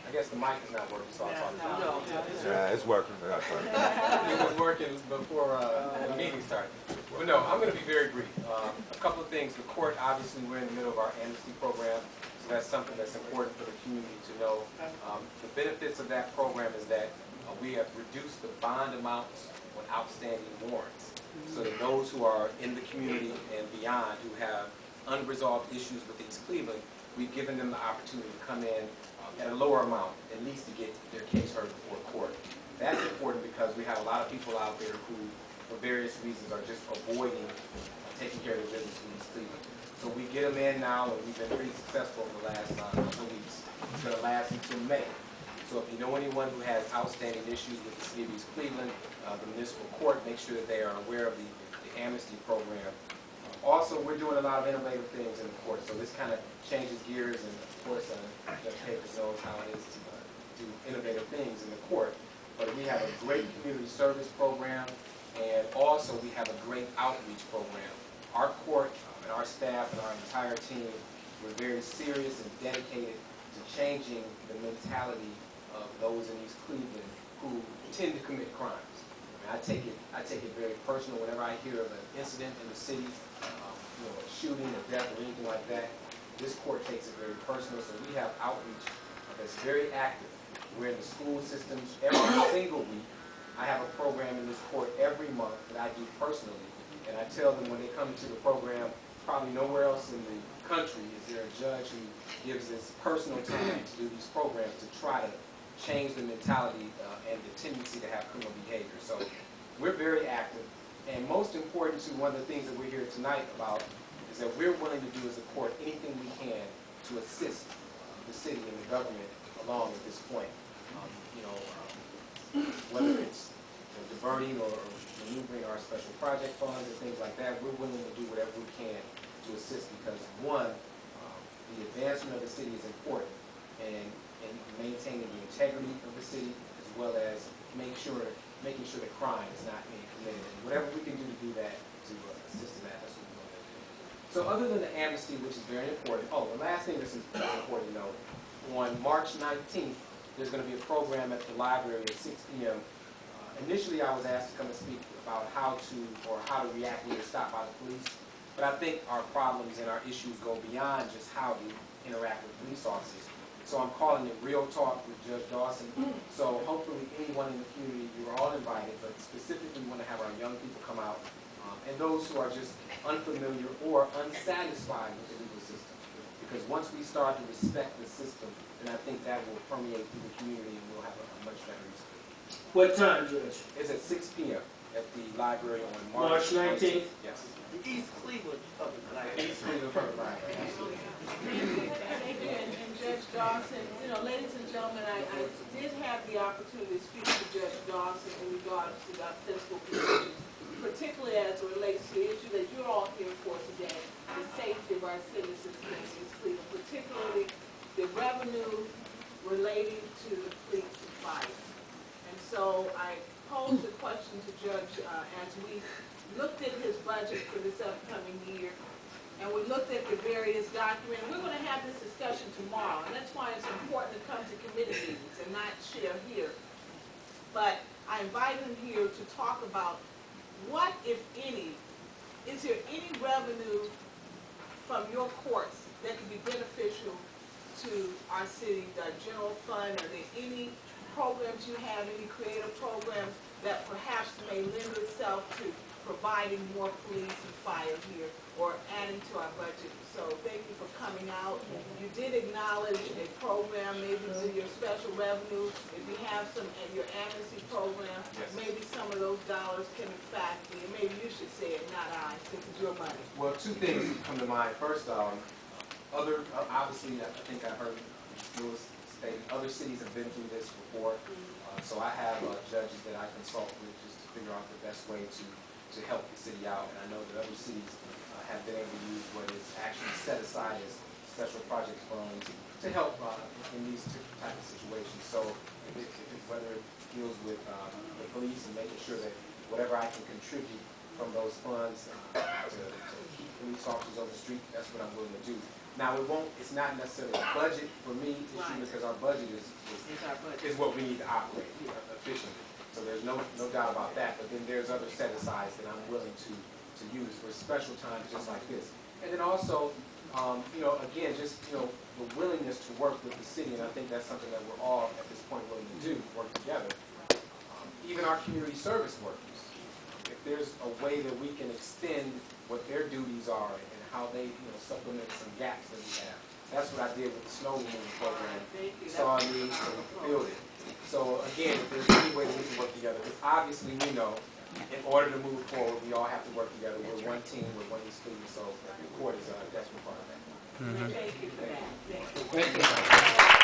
I guess the mic is not working, so I'll talk about it. Yeah, it's working. It was working before the meeting started. But no, I'm going to be very brief. A couple of things. The court, obviously, we're in the middle of our amnesty program, so that's something that's important for the community to know. The benefits of that program is that we have reduced the bond amounts on outstanding warrants. So that those who are in the community and beyond who have unresolved issues with East Cleveland, we've given them the opportunity to come in at a lower amount, at least to get their case heard before court. That's important because we have a lot of people out there who, for various reasons, are just avoiding taking care of their business in East Cleveland. So we get them in now, and we've been pretty successful over the last couple of weeks. It's going to last until May. So if you know anyone who has outstanding issues with the city of East Cleveland, the municipal court, make sure that they are aware of the amnesty program. Also, we're doing a lot of innovative things in the court, so this kind of changes gears, and of course, Judge Capers knows how it is to do innovative things in the court. But we have a great community service program, and also we have a great outreach program. Our court and our staff and our entire team, we're very serious and dedicated to changing the mentality of those in East Cleveland who tend to commit crimes. I take it very personal whenever I hear of an incident in the city, a shooting, a death, or anything like that. This court takes it very personal, so we have outreach that's very active. We're in the school systems every single week. I have a program in this court every month that I do personally, and I tell them when they come to the program, probably nowhere else in the country is there a judge who gives this personal time to do these programs to try to change the mentality and the tendency to have criminal behavior. So we're very active, and most important to one of the things that we're here tonight about is that we're willing to do as a court anything we can to assist the city and the government along at this point. Whether it's diverting or maneuvering our special project funds and things like that, we're willing to do whatever we can to assist because, one, the advancement of the city is important, and maintaining the integrity of the city, as well as making sure that crime is not being committed. And whatever we can do to do that, to assist in that, that's what we're going to do. So other than the amnesty, which is very important, the last thing that's important to know, on March 19th, there's going to be a program at the library at 6 p.m. Initially, I was asked to come and speak about how to react when you're stopped by the police. But I think our problems and our issues go beyond just how to interact with police officers. So I'm calling it Real Talk with Judge Dawson. So hopefully anyone in the community, you're all invited, but specifically we want to have our young people come out and those who are just unfamiliar or unsatisfied with the legal system. Because once we start to respect the system, then I think that will permeate through the community and we'll have a much better experience. What time, Judge? It's at 6 p.m. at the library on March 19th? Yes. The East Cleveland Public Library. East Cleveland Public Library, absolutely. Thank you, and Judge Dawson, ladies and gentlemen, I did have the opportunity to speak to Judge Dawson in regards to our fiscal position, particularly as it relates to the issue that you're all here for today, the safety of our citizens in East Cleveland, particularly the revenue relating to the police and fire. And so I posed a question to Judge as we looked at his budget for this upcoming year, and we looked at the various documents. We're going to have this discussion tomorrow, and that's why it's important to come to committee meetings and not share here. But I invited him here to talk about what, if any, is there any revenue from your courts that could be beneficial to our city, the general fund? Are there any programs you have, any creative programs that perhaps may lend itself to providing more police and fire here or adding to our budget? So thank you for coming out. You did acknowledge a program, maybe to your special revenue. If you have some at your amnesty program, yes, maybe some of those dollars can in fact be, and maybe you should say it, not I, since it's your money. Well, two things come to mind. First, obviously, I think I heard Lewis state other cities have been through this before. So I have judges that I consult with just to figure out the best way to help the city out. And I know that other cities have been able to use what is actually set aside as special project funds to help in these type of situations. So whether it deals with the police and making sure that whatever I can contribute from those funds to keep police officers on the street, that's what I'm willing to do. Now, it's not necessarily a budget for me issue Right. because our budget is our budget. is what we need to operate efficiently. So there's no doubt about that. But then there's other set asides that I'm willing to use for special times just like this. And then also, you know, again, just the willingness to work with the city, and I think that's something that we're all at this point willing to do, work together. Even our community service workers, if there's a way that we can extend what their duties are and how they supplement some gaps that we have. That's what I did with the snow removal program. Saw a need and fulfilled it. So again, if there's any way that we can work together, because obviously we know in order to move forward, we all have to work together. We're one team, we're one student, so the court is a desperate part of that. Thank you for that. Thank you.